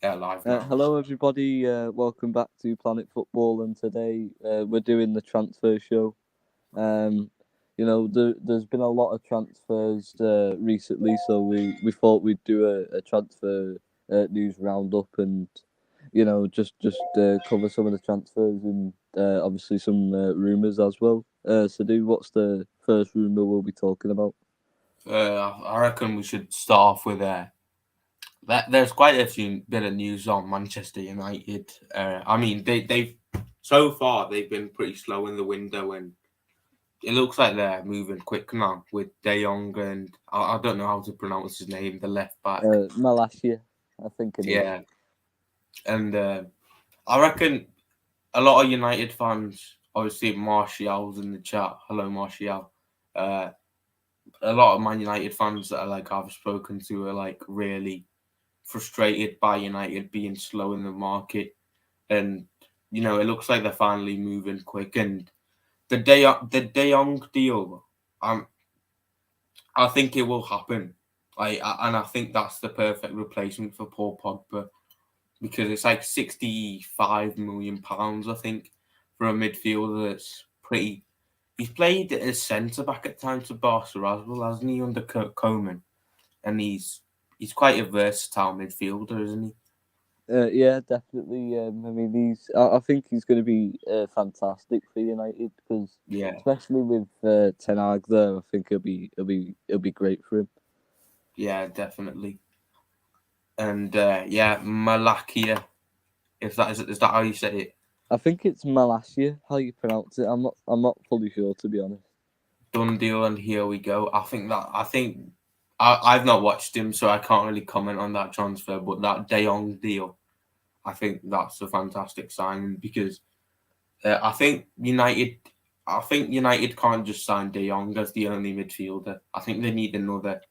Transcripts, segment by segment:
Yeah, live now. Hello, everybody. Welcome back to Planet Football, and today we're doing the transfer show. Um, there's been a lot of transfers recently, so we thought we'd do a transfer news roundup and just cover some of the transfers and obviously some rumours as well. what's the first rumour we'll be talking about? I reckon we should start off with there's quite a few bit of news on Manchester United. I mean, they've so far they've been pretty slow in the window, and it looks like they're moving quick now with De Jong and I don't know how to pronounce his name, the left back. Malasia, I think it is. Yeah, and I reckon a lot of United fans, obviously Martial's in the chat. Hello, Martial. Uh, a lot of Man United fans that I've spoken to are like really frustrated by United being slow in the market, and it looks like they're finally moving quick. And the De Jong deal, um, I think it will happen. And I think that's the perfect replacement for Paul Pogba because it's like £65 million, I think, for a midfielder that's pretty. He's played as centre back at times for Barca as well, hasn't he, under Koeman? And he's quite a versatile midfielder, isn't he? Yeah, definitely. I think he's going to be fantastic for United because, Yeah, especially with Ten Hag there, I think it'll be great for him. yeah, definitely. And yeah, Malakia, if that is that how you say it? I think it's Malasia, how you pronounce it. I'm not fully sure, to be honest. Done deal, and here we go. I've not watched him, so I can't really comment on that transfer. But that De Jong deal, I think that's a fantastic sign because I think United can't just sign De Jong as the only midfielder. I think they need another,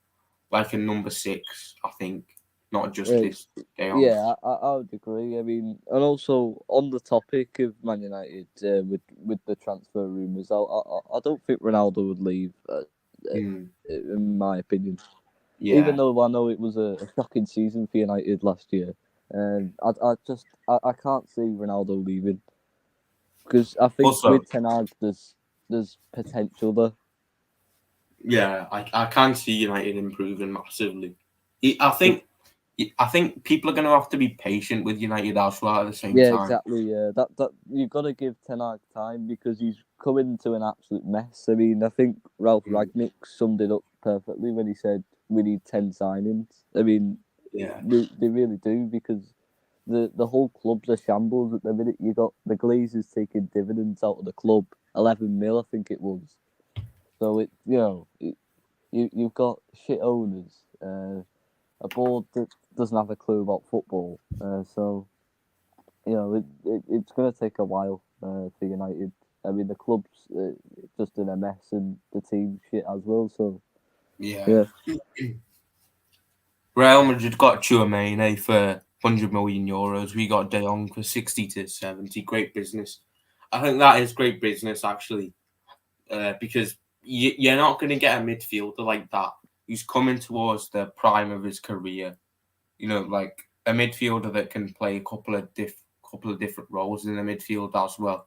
like a number six. I think not just Uh, this De Jong. yeah, I would agree. I mean, and also on the topic of Man United, with the transfer rumours, I don't think Ronaldo would leave. Mm, In my opinion. Even yeah. though I know it was a shocking season for United last year, I can't see Ronaldo leaving because I think Also, with Ten Hag there's potential there. yeah, I can see United improving massively. I think people are going to have to be patient with United as well at the same Yeah, time. exactly. Yeah, that you've got to give Ten Hag time because he's coming to an absolute mess. I mean, I think Ralph Mm, Ragnick summed it up perfectly when he said we need 10 signings. I mean, yeah, they really do because the whole club's a shambles at the minute. You got the Glazers taking dividends out of the club, 11 mil, I think it was. So you've got shit owners, a board that doesn't have a clue about football. It's going to take a while for United. I mean, the club's just in a mess and the team's shit as well. So yeah. yeah, Real Madrid got Chouameni for €100 million. We got De Jong for 60 to 70. Great business. I think that is great business actually, because you're not going to get a midfielder like that who's coming towards the prime of his career. Like a midfielder that can play a couple of different roles in the midfield as well.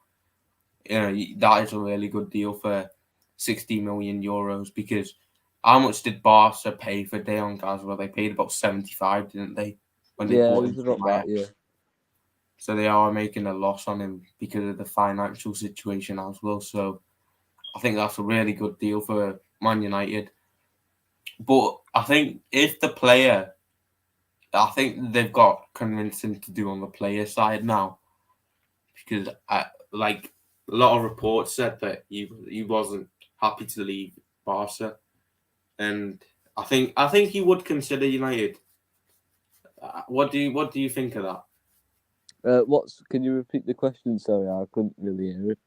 That is a really good deal for €60 million because how much did Barca pay for De Jong as well? They paid about 75, didn't they, when they yeah, bought it him was from about that. Yeah, Ajax? So they are making a loss on him because of the financial situation as well. So I think that's a really good deal for Man United. But I think I think they've got convincing to do on the player side now because like a lot of reports said that he wasn't happy to leave Barca, and I think he would consider United. What do you think of that? what's? Can you repeat the question? Sorry, I couldn't really hear it.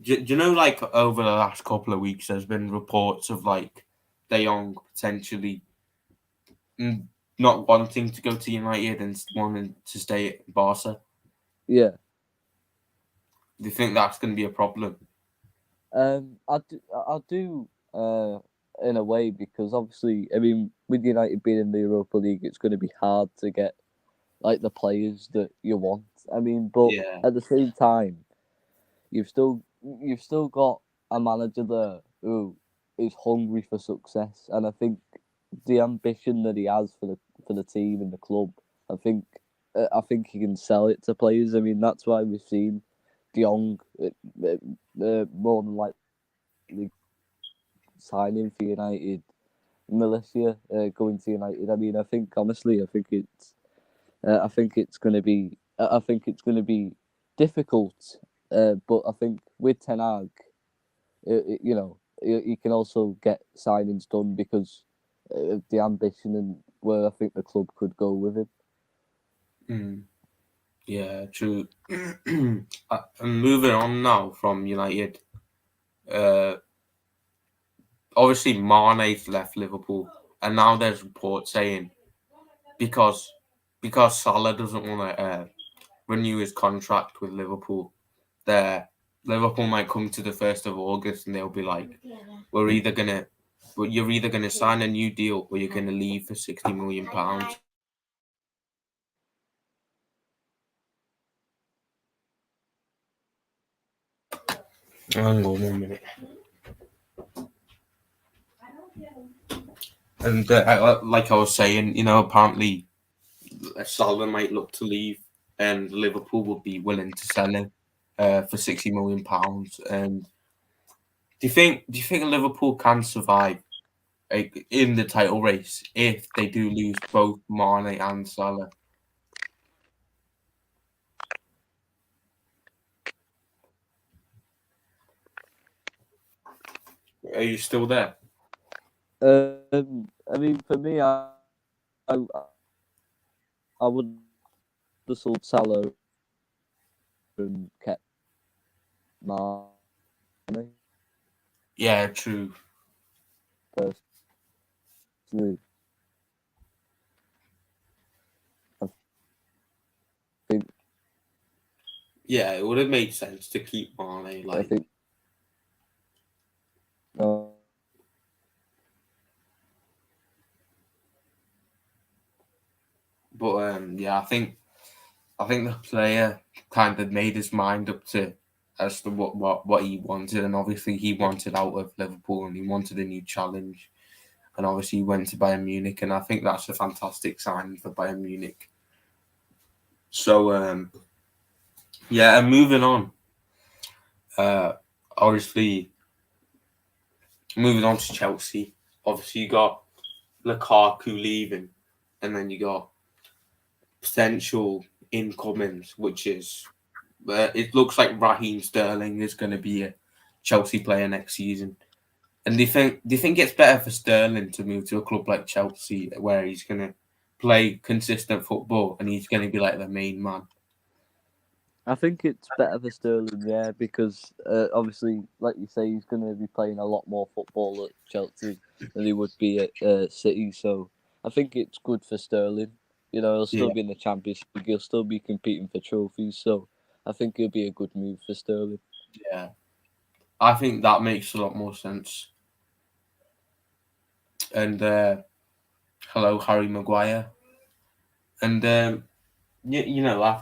Do you know, like over the last couple of weeks, there's been reports of like De Jong potentially mm, not wanting to go to United and wanting to stay at Barca. Yeah. Do you think that's going to be a problem? I do, in a way because obviously, I mean, with United being in the Europa League, it's going to be hard to get like the players that you want. I mean, but Yeah, at the same time, you've still got a manager there who is hungry for success, and I think the ambition that he has for the team and the club, I think he can sell it to players. I mean, that's why we've seen De Jong more than likely signing for United, Milicia going to United. I mean, I think honestly, I think it's going to be, I think it's going to be difficult. But I think with Ten Hag, you know, you can also get signings done because of the ambition and where I think the club could go with him. mm, yeah, true. And moving on now from United. Uh, Obviously Mane's left Liverpool, and now there's reports saying because Salah doesn't want to renew his contract with Liverpool, there Liverpool might come to the 1st of August and they'll be like, "We're either gonna, you're either gonna sign a new deal or you're gonna leave for £60 million." Hang on 1 minute. And like I was saying, apparently Salah might look to leave, and Liverpool would be willing to sell him for £60 million. And do you think Liverpool can survive in the title race if they do lose both Mane and Salah? Are you still there? I mean, for me, I would have sold Salah and kept Mane Yeah, true. personally. I think Yeah, it would have made sense to keep Mane. I Like, think uh, but yeah, I think the player kind of made his mind up to as to what he wanted, and obviously he wanted out of Liverpool and he wanted a new challenge, and obviously he went to Bayern Munich, and I think that's a fantastic sign for Bayern Munich. So yeah, and moving on, uh, obviously moving on to Chelsea. Obviously you got Lukaku leaving, and then you got potential incomings, which is it looks like Raheem Sterling is going to be a Chelsea player next season. And do you think it's better for Sterling to move to a club like Chelsea where he's going to play consistent football and he's going to be like the main man? I think it's better for Sterling, yeah, because obviously, like you say, he's going to be playing a lot more football at Chelsea than he would be at City. So I think it's good for Sterling. You know, he'll still Yeah, be in the Champions League. He'll still be competing for trophies. So I think it'll be a good move for Sterling. yeah. I think that makes a lot more sense. And hello, Harry Maguire. And I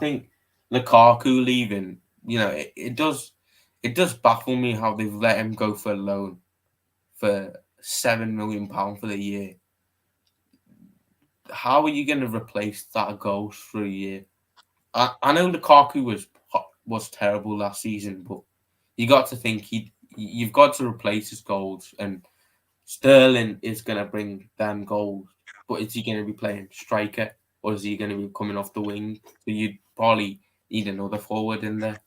think Lukaku leaving, it does baffle me how they've let him go for a loan for £7 million for the year. How are you going to replace that goal for a year? I know Lukaku was terrible last season, but you got to think you've got to replace his goals, and Sterling is going to bring them goals. But is he going to be playing striker, or is he going to be coming off the wing? So you'd probably need another forward in there.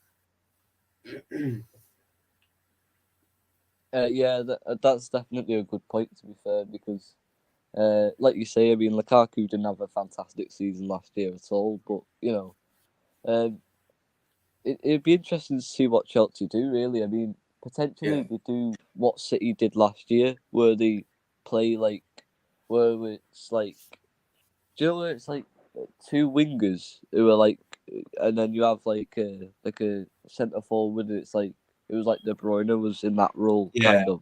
Yeah, that's definitely a good point, to be fair, because like you say, I mean, Lukaku didn't have a fantastic season last year at all, but, you know, um, it'd be interesting to see what Chelsea do, really. I mean, potentially Yeah, they do what City did last year, where they play where it's like, do you know where it's like two wingers who are like, and then you have like a centre forward, and it's like, it was like De Bruyne was in that role, yeah, kind of.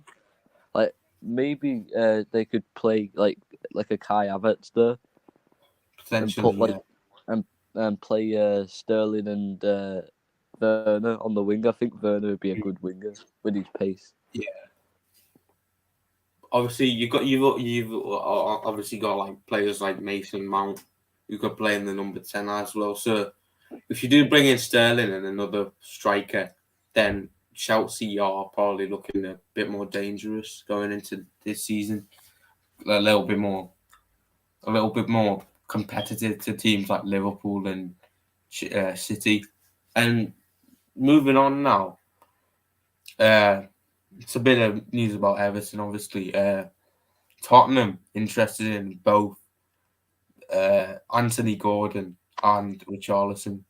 Like, maybe they could play like a Kai Havertz there and potentially, put yeah. and play Sterling and Werner on the wing. I think Werner would be a good winger with his pace. Yeah. Obviously, you've obviously got like players like Mason Mount who could play in the number 10 as well. So if you do bring in Sterling and another striker, then Chelsea are probably looking a bit more dangerous going into this season. A little bit more competitive to teams like Liverpool and City. And moving on now, it's a bit of news about Everton. Obviously, Tottenham interested in both Anthony Gordon and Richarlison.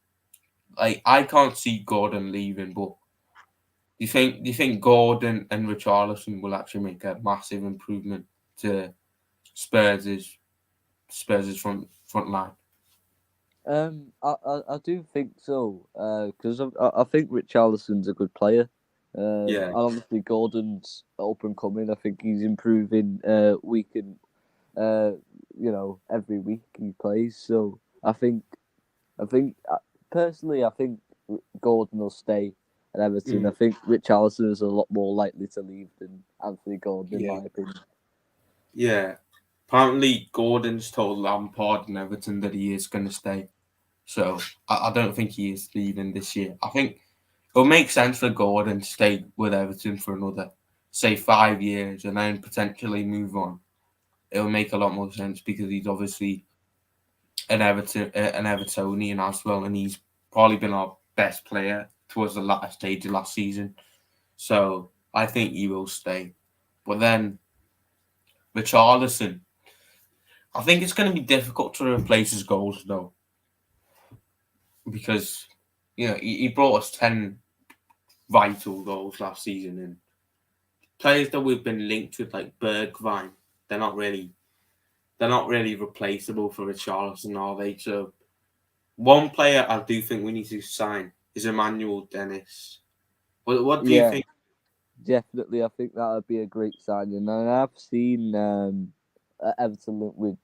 Like I can't see Gordon leaving, but do you think Gordon and Richarlison will actually make a massive improvement to Spurs' front line? I do think so. Because I think Richarlison's a good player. And Yeah, obviously Gordon's up and coming. I think he's improving week and every week he plays. So I think personally I think Gordon will stay at Everton. I think Richarlison is a lot more likely to leave than Anthony Gordon, in yeah, my opinion. yeah. Apparently, Gordon's told Lampard and Everton that he is going to stay. So I don't think he is leaving this year. I think it'll make sense for Gordon to stay with Everton for another, say, 5 years and then potentially move on. It'll make a lot more sense because he's obviously an Evertonian as well, and he's probably been our best player towards the latter stage of last season. So I think he will stay. But then Richarlison, I think it's going to be difficult to replace his goals though, because he brought us 10 vital goals last season, and players that we've been linked with like Bergwijn, they're not really replaceable for Richarlison, are they? So one player I do think we need to sign is Emmanuel Dennis. What do you Yeah, think? definitely. I think that would be a great signing. And I've seen Everton linked with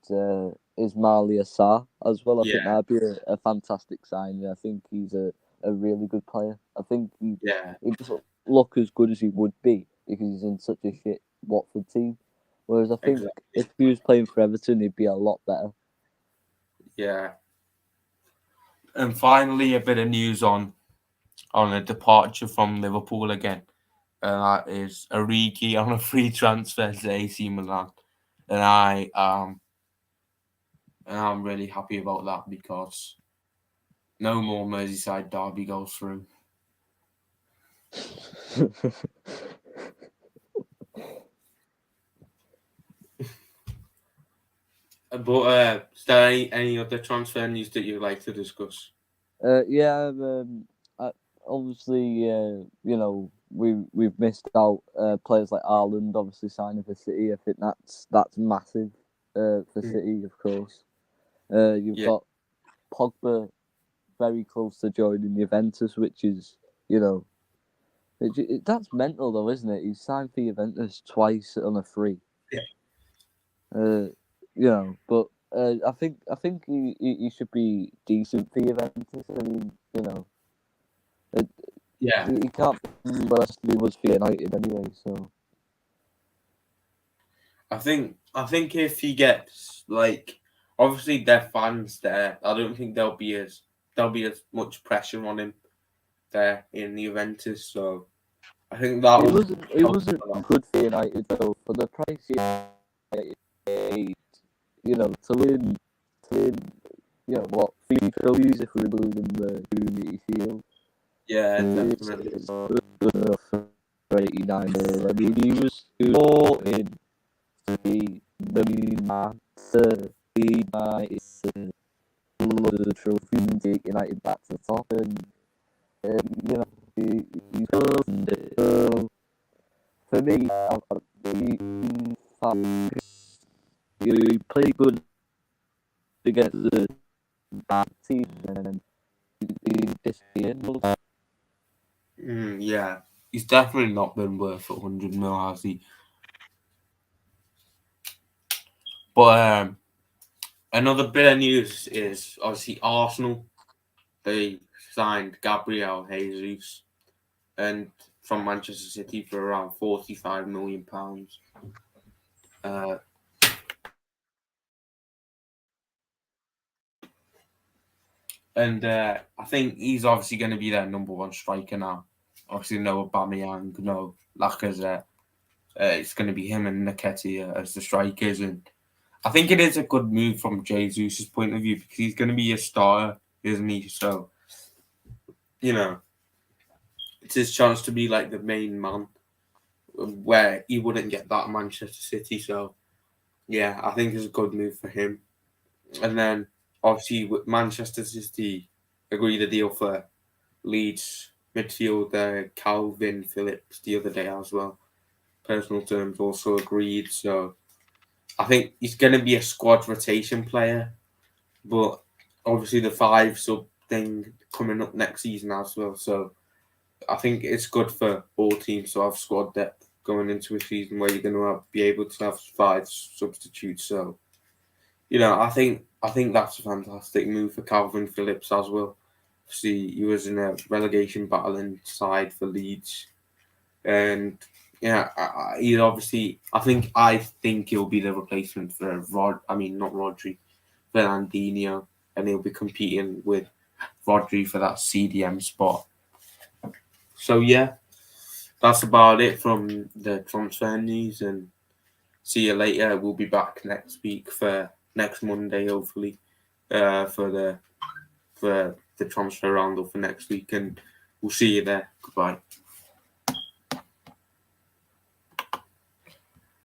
Ismail Assar as well. I think Yeah, that'd be a fantastic signing. I think he's a really good player. I think yeah, he doesn't look as good as he would be because he's in such a shit Watford team. Whereas I think exactly. if he was playing for Everton, he'd be a lot better. Yeah. And finally, a bit of news on a departure from Liverpool again. And that is Origi on a free transfer to AC Milan. And I'm really happy about that because no more Merseyside derby goes through. But is there any other transfer news that you'd like to discuss? Yeah, obviously, we've missed out players like Ireland obviously signing for City. I think that's massive for Mm. City, of course. You've Yeah, got Pogba very close to joining Juventus, which is that's mental though, isn't it? He's signed for Juventus twice on a free. yeah, But I think he should be decent for Juventus. I mean, it, yeah. he can't be worse than he was for United anyway. So I think if he gets like obviously their fans there, I don't think there'll be as much pressure on him there in the Juventus. So I think that he will wasn't he help wasn't a lot. good for United though. For the price he paid, to win, what 3 trophies if we're losing the Community Shield. Yeah, definitely. It's good enough for 89 mil. I mean, he was brought in to be the main man to lead United to load of the trophy and take United back to the top. And he's done it. So for me, he played good against the bad team, and then he disappeared. Yeah, he's definitely not been worth 100 mil, has he? But another bit of news is obviously Arsenal. they signed Gabriel Jesus and from Manchester City for around £45 million. Uh, and I think he's obviously going to be their number one striker now. Obviously, no Aubameyang, no Lacazette. It's going to be him and Nketiah as the strikers, and I think it is a good move from Jesus' point of view because he's going to be a starter, isn't he? So, it's his chance to be like the main man, where he wouldn't get that at Manchester City. So, yeah, I think it's a good move for him. And then, obviously, with Manchester City agreed a deal for Leeds midfielder Calvin Phillips the other day as well. Personal terms also agreed. So, I think he's going to be a squad rotation player, but obviously the 5 sub thing coming up next season as well. So I think it's good for all teams to have squad depth going into a season where you're going to be able to have 5 substitutes. So I think that's a fantastic move for Calvin Phillips as well. See, he was in a relegation battling side for Leeds, and he's obviously. I think he'll be the replacement for not Rodri, Fernandinho, and he'll be competing with Rodri for that CDM spot. So yeah, that's about it from the transfer news, and see you later. We'll be back next week for next Monday, hopefully, for the transfer roundup for next week, and we'll see you there. Goodbye.